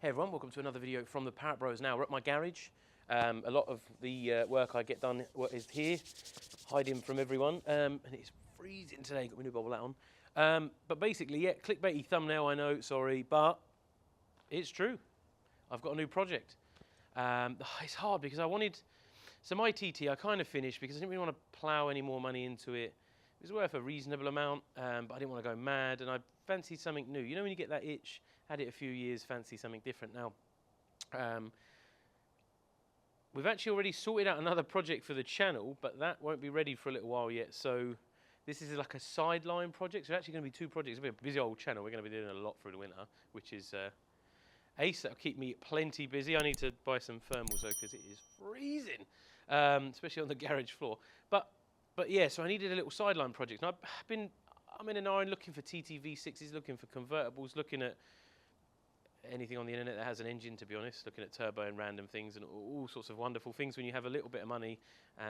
Hey everyone, welcome to another video from the Parrott Bros. Now we're at my garage. A lot of the work I get done is here, hiding from everyone, and it's freezing today. Got my new bubble hat on. But basically, yeah, clickbaity thumbnail, I know, sorry, but it's true. I've got a new project. It's hard because I wanted, so my TT I kind of finished because I didn't really want to plough any more money into it. It was worth a reasonable amount, but I didn't want to go mad, and I fancied something new. You know when you get that itch, had it a few years, fancy something different now. We've actually already sorted out another project for the channel, but that won't be ready for a little while yet. So this is like a sideline project. So it's actually going to be two projects. It's going to be a busy old channel. We're going to be doing a lot through the winter, which is ace. That'll keep me plenty busy. I need to buy some thermals though because it is freezing, especially on the garage floor. But yeah, so I needed a little sideline project. And I'm in an iron looking for TTV6s, looking for convertibles, looking at anything on the internet that has an engine, to be honest, looking at turbo and random things and all sorts of wonderful things when you have a little bit of money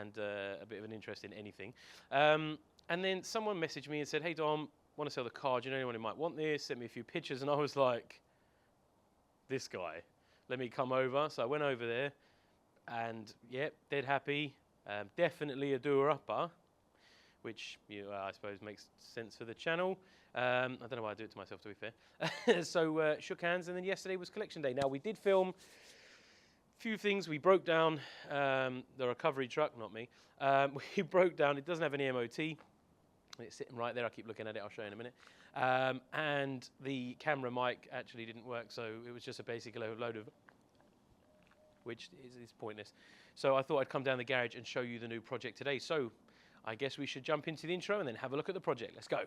and a bit of an interest in anything. And then someone messaged me and said, hey Dom, want to sell the car, do you know anyone who might want this? Sent me a few pictures and I was like, this guy, let me come over. So I went over there and yep, dead happy. Definitely a doer-upper, which I suppose makes sense for the channel. I don't know why I do it to myself, to be fair. So shook hands, and then yesterday was collection day. Now we did film a few things. We broke down the recovery truck, not me. We broke down, it doesn't have any MOT. It's sitting right there, I keep looking at it, I'll show you in a minute. And the camera mic actually didn't work, so it was just a basic load of, which is pointless. So I thought I'd come down the garage and show you the new project today. So I guess we should jump into the intro and then have a look at the project. Let's go.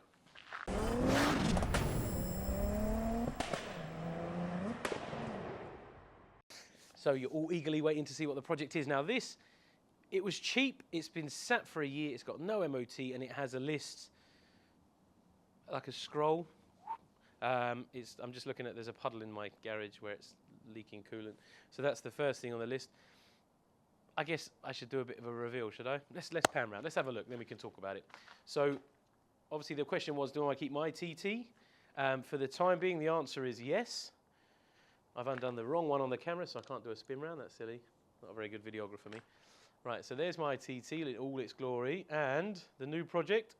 So you're all eagerly waiting to see what the project is. Now this, it was cheap. It's been sat for a year. It's got no MOT and it has a list, like a scroll. I'm just looking at, there's a puddle in my garage where it's leaking coolant. So that's the first thing on the list. I guess I should do a bit of a reveal, should I? Let's pan around. Let's have a look, then we can talk about it. So obviously the question was, do I keep my TT? For the time being, the answer is yes. I've undone the wrong one on the camera, so I can't do a spin round. That's silly. Not a very good videographer, me. Right, so there's my TT in all its glory, and the new project,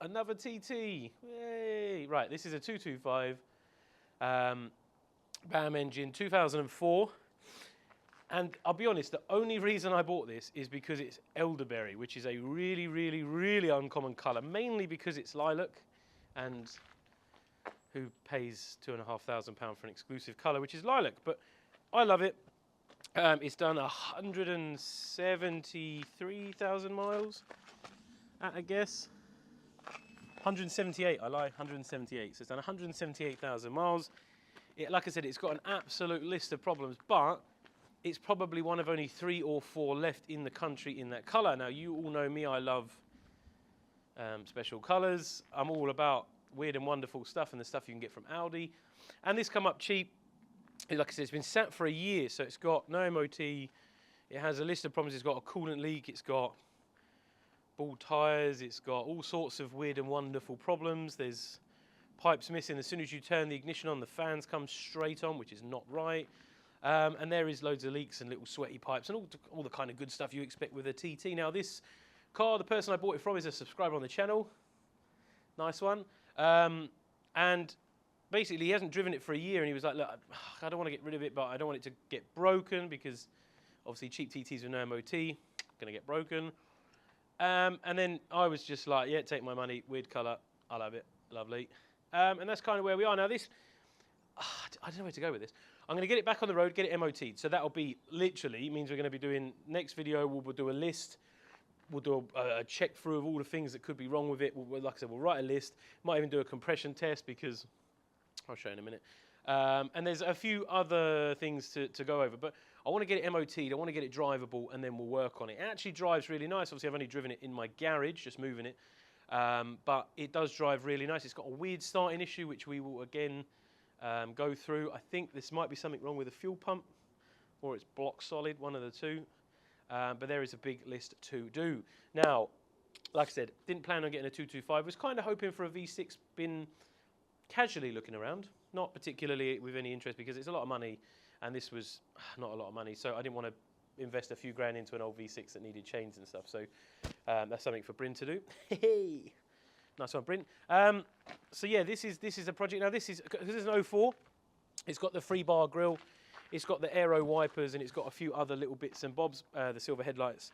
another TT. Yay! Right, this is a 225 BAM engine, 2004. And I'll be honest, the only reason I bought this is because it's elderberry, which is a really, really, really uncommon colour, mainly because it's lilac, and who pays £2,500 for an exclusive colour, which is lilac, but I love it. It's done 173,000 miles, at a guess. 178, I lie, 178. So it's done 178,000 miles. Like I said, it's got an absolute list of problems, but it's probably one of only 3 or 4 left in the country in that colour. Now, you all know me, I love special colours. I'm all about weird and wonderful stuff and the stuff you can get from Aldi. And this come up cheap. Like I said, it's been sat for a year, so it's got no MOT. It has a list of problems. It's got a coolant leak. It's got bald tyres. It's got all sorts of weird and wonderful problems. There's pipes missing. As soon as you turn the ignition on, the fans come straight on, which is not right. And there is loads of leaks and little sweaty pipes and all the kind of good stuff you expect with a TT. Now this car, the person I bought it from is a subscriber on the channel. Nice one. And basically he hasn't driven it for a year and he was like, look, I don't want to get rid of it, but I don't want it to get broken because obviously cheap TTs with no MOT, going to get broken. And then I was just like, yeah, take my money, weird colour, I love it, lovely. And that's kind of where we are. Now this, I don't know where to go with this. I'm going to get it back on the road, get it MOT'd. So that'll be literally, means we're going to be doing, next video we'll do a list. We'll do a check through of all the things that could be wrong with it. Like I said, we'll write a list. Might even do a compression test because, I'll show you in a minute. And there's a few other things to go over. But I want to get it MOT'd, I want to get it drivable, and then we'll work on it. It actually drives really nice. Obviously, I've only driven it in my garage, just moving it. But it does drive really nice. It's got a weird starting issue, which we will, again, go through. I think this might be something wrong with the fuel pump, or it's block solid, one of the two. But there is a big list to do. Now, like I said, didn't plan on getting a 225. Was kind of hoping for a V6. Been casually looking around. not particularly with any interest because it's a lot of money, and this was not a lot of money, so I didn't want to invest a few grand into an old V6 that needed chains and stuff. So that's something for Bryn to do. Hey, nice one, Bryn. So yeah, this is a project. Now this is an 04. It's got the 3-bar grille, it's got the aero wipers, and it's got a few other little bits and bobs. The silver headlights.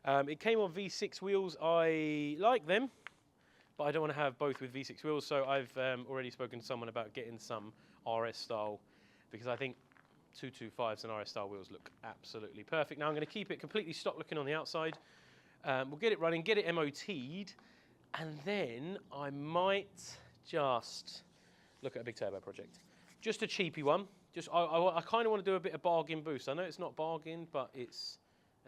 It came on V6 wheels. I like them, but I don't want to have both with V6 wheels. So I've already spoken to someone about getting some RS style, because I think 225s and RS style wheels look absolutely perfect. Now I'm going to keep it completely stock looking on the outside. We'll get it running, get it MOT'd, and then I might just look at a big turbo project. Just a cheapy one. Just I kind of want to do a bit of bargain boost. I know it's not bargain, but it's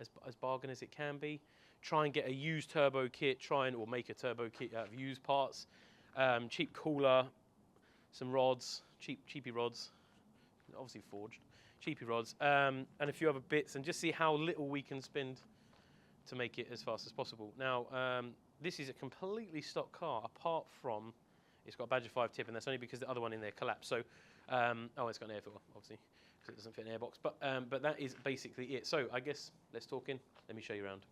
as bargain as it can be. Try and get a used turbo kit, or make a turbo kit out of used parts. Cheap cooler, some rods, cheapy rods, obviously forged. Cheapy rods, and a few other bits, and just see how little we can spend to make it as fast as possible. Now, this is a completely stock car, apart from it's got a Badger 5 tip, and that's only because the other one in there collapsed. So, it's got an air filter, obviously, because it doesn't fit an airbox. But that is basically it. So, I guess let's talk in. Let me show you around.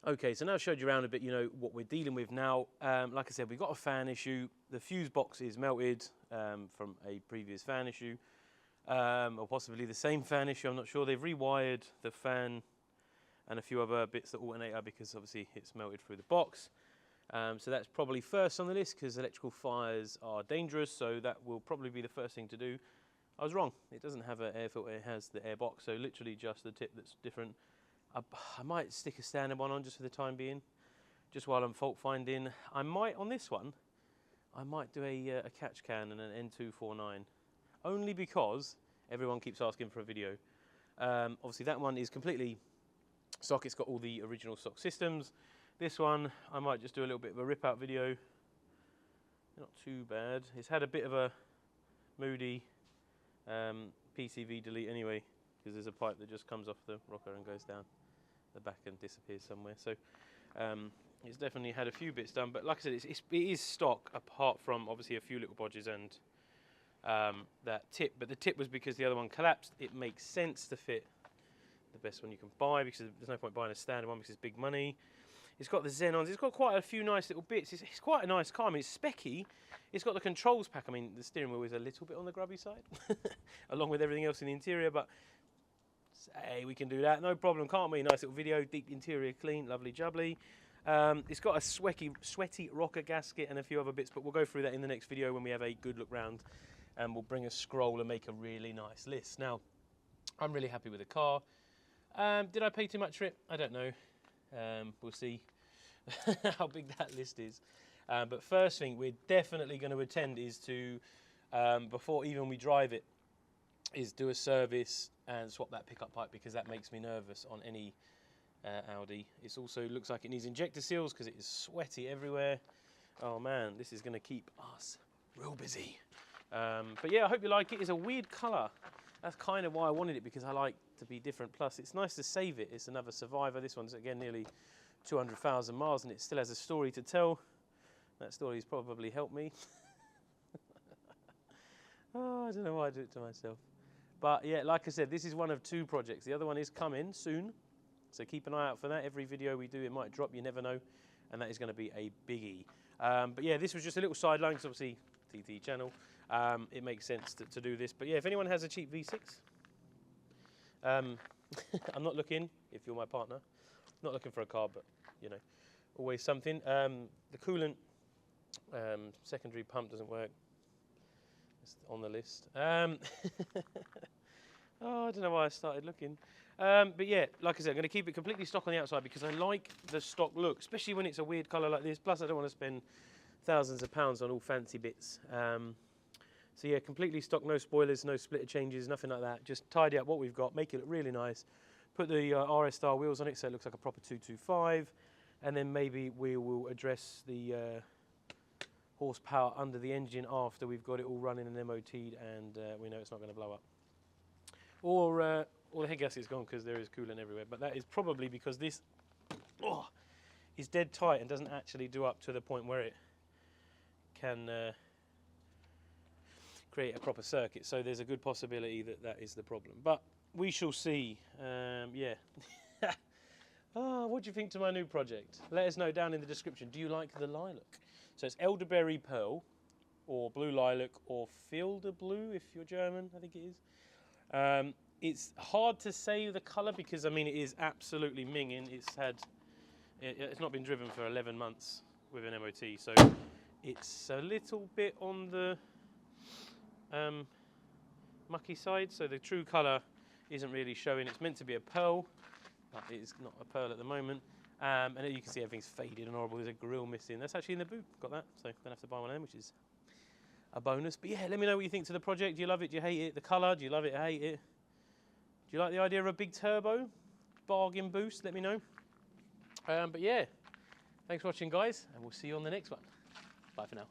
Okay, so now I've showed you around a bit, you know, what we're dealing with now. Like I said, we've got a fan issue. The fuse box is melted from a previous fan issue, or possibly the same fan issue, I'm not sure. They've rewired the fan and a few other bits, the alternator, because obviously it's melted through the box. So that's probably first on the list, because electrical fires are dangerous, so that will probably be the first thing to do. I was wrong. It doesn't have an air filter, it has the air box, so literally just the tip that's different. I might stick a standard one on just for the time being, just while I'm fault finding. I might, on this one, I might do a catch can and an N249, only because everyone keeps asking for a video. Obviously that one is completely stock, it's got all the original stock systems. This one, I might just do a little bit of a rip out video. Not too bad. It's had a bit of a moody PCV delete anyway, because there's a pipe that just comes off the rocker and goes down the back and disappears somewhere. So it's definitely had a few bits done, but like I said, it is stock, apart from obviously a few little bodges and that tip. But the tip was because the other one collapsed. It makes sense to fit the best one you can buy, because there's no point buying a standard one because it's big money. It's got the Xenons. It's got quite a few nice little bits. It's quite a nice car. I mean, it's specky. It's got the controls pack. I mean, the steering wheel is a little bit on the grubby side, along with everything else in the interior, but hey, we can do that. No problem, can't we? Nice little video, deep interior clean, lovely jubbly. It's got a sweaty rocker gasket and a few other bits, but we'll go through that in the next video when we have a good look round, and we'll bring a scroll and make a really nice list. Now, I'm really happy with the car. Did I pay too much for it? I don't know. We'll see how big that list is. But first thing we're definitely going to attend is to, before even we drive it, is do a service and swap that pickup pipe, because that makes me nervous on any Audi. It also looks like it needs injector seals because it is sweaty everywhere. Oh man, this is going to keep us real busy. But yeah, I hope you like it. It's a weird colour. That's kind of why I wanted it, because I like to be different. Plus, it's nice to save it. It's another survivor. This one's, again, nearly 200,000 miles, and it still has a story to tell. That story's probably helped me. Oh, I don't know why I do it to myself. But yeah, like I said, this is one of 2 projects. The other one is coming soon, so keep an eye out for that. Every video we do, it might drop, you never know, and that is going to be a biggie. But yeah, this was just a little sideline, because obviously TT channel, it makes sense to do this. But yeah, if anyone has a cheap V6, I'm not looking, if you're my partner, not looking for a car, but you know, always something. The coolant secondary pump doesn't work. It's on the list. Oh, I don't know why I started looking. But yeah, like I said, I'm going to keep it completely stock on the outside, because I like the stock look, especially when it's a weird colour like this. Plus, I don't want to spend thousands of pounds on all fancy bits. So yeah, completely stock, no spoilers, no splitter changes, nothing like that. Just tidy up what we've got, make it look really nice. Put the RS style wheels on it so it looks like a proper 225. And then maybe we will address the horsepower under the engine after we've got it all running and MOT'd, and we know it's not going to blow up. Or the head gasket's gone because there is coolant everywhere. But that is probably because this is dead tight and doesn't actually do up to the point where it can create a proper circuit. So there's a good possibility that that is the problem. But we shall see. Yeah. Oh, what do you think to my new project? Let us know down in the description. Do you like the lilac? So it's elderberry pearl, or blue lilac, or fielder blue if you're German, I think it is. It's hard to say the colour because, I mean, it is absolutely minging. It's not been driven for 11 months with an MOT, so it's a little bit on the mucky side. So the true colour isn't really showing. It's meant to be a pearl, but it's not a pearl at the moment. And you can see everything's faded and horrible. There's a grille missing. That's actually in the boot. Got that, so gonna have to buy one of them, which is a bonus. But yeah, let me know what you think to the project. Do you love it? Do you hate it? The colour? Do you love it? Hate it? Do you like the idea of a big turbo bargain boost? Let me know. But yeah, thanks for watching, guys, and we'll see you on the next one. Bye for now.